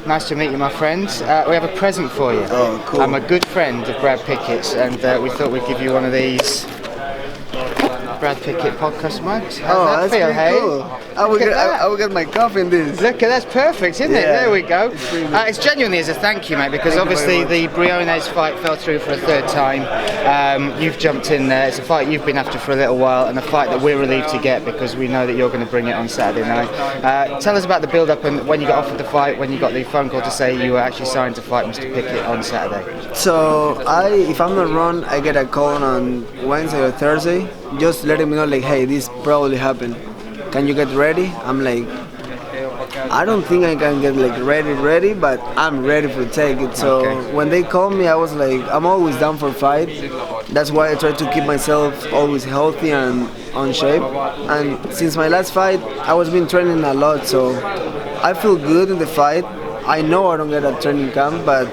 Nice to meet you, my friend. We have a present for you. Oh, cool. I'm a good friend of Brad Pickett's, and we thought we'd give you one of these Brad Pickett podcast mugs. How's that feel, hey? Cool. I will get my coffee in this. Look, that's perfect, isn't it? There we go. It's genuinely as a thank you, mate, because obviously the Briones fight fell through for a third time. You've jumped in there. It's a fight you've been after for a little while, and a fight that we're relieved to get because we know that you're going to bring it on Saturday night. Tell us about the build-up and when you got offered the fight, when you got the phone call to say you were actually signed to fight Mr. Pickett on Saturday. So if I'm not wrong, I get a call on Wednesday or Thursday, just letting me know like, hey, this probably happened. Can you get ready? I'm like, I don't think I can get like ready, but I'm ready to take it. So when they called me, I was like, I'm always down for a fight. That's why I try to keep myself always healthy and on shape. And since my last fight, I was been training a lot, so I feel good in the fight. I know I don't get a training camp, but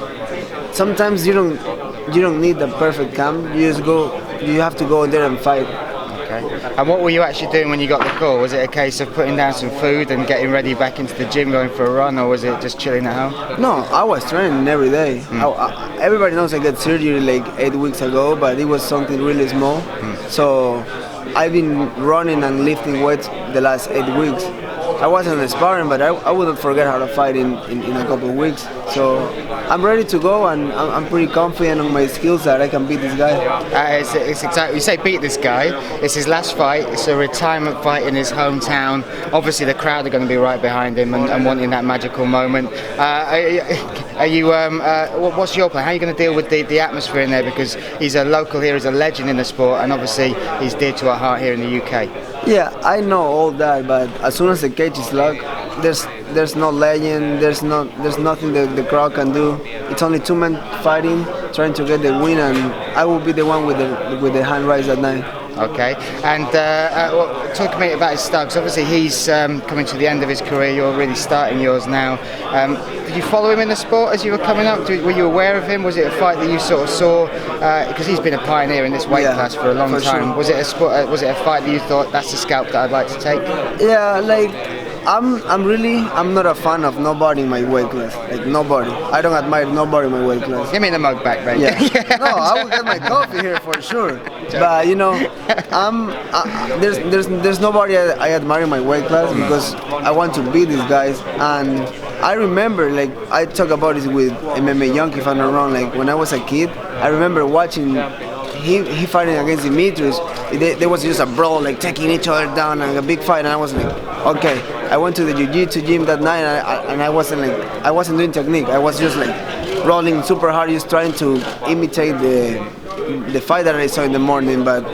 sometimes you don't need the perfect camp. You have to go there and fight. Okay. And what were you actually doing when you got the call? Was it a case of putting down some food and getting ready back into the gym, going for a run, or was it just chilling at home? No, I was training every day. Everybody knows I got surgery like 8 weeks ago, but it was something really small. So I've been running and lifting weights the last 8 weeks. I wasn't sparring, but I wouldn't forget how to fight in a couple of weeks. So I'm ready to go, and I'm pretty confident on my skills that I can beat this guy. It's exactly, you say beat this guy. It's his last fight. It's a retirement fight in his hometown. Obviously, the crowd are going to be right behind him and wanting that magical moment. Are you? What's your plan? How are you going to deal with the atmosphere in there? Because he's a local here, he's a legend in the sport, and obviously he's dear to our heart here in the UK. Yeah, I know all that, but as soon as the cage is locked, there's no legend, there's nothing that the crowd can do. It's only two men fighting, trying to get the win, and I will be the one with the hand raised that night. Okay, and talk to me about his style, because obviously he's coming to the end of his career, you're really starting yours now. Did you follow him in the sport as you were coming up? Were you aware of him? Was it a fight that you sort of saw? Because he's been a pioneer in this weight class for a long time. Sure. Was it a fight that you thought, that's a scalp that I'd like to take? Yeah, like I'm not a fan of nobody in my weight class. Like nobody. I don't admire nobody in my weight class. Give me the mug back, baby. Yeah. No, I will get my coffee here for sure. But there's nobody I admire in my weight class because I want to beat these guys. And I remember, like, I talk about this with MMA Junkie, if I'm not wrong. Like when I was a kid, I remember watching he fighting against Demetrius. There was just a brawl, like taking each other down, and a big fight. And I was like, okay. I went to the jiu-jitsu gym that night, and I wasn't doing technique. I was just like rolling super hard, just trying to imitate the fight that I saw in the morning. But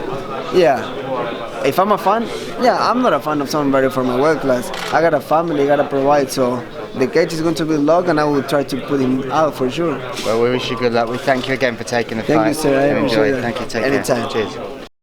yeah, if I'm a fan, I'm not a fan of somebody from my weight class. I got a family, I gotta provide, so the cage is going to be locked, and I will try to put him out for sure. Well, we wish you good luck. We thank you again for taking the fight. Thank you, sir. I enjoy it. that. Thank you. Take Anytime. care. Cheers.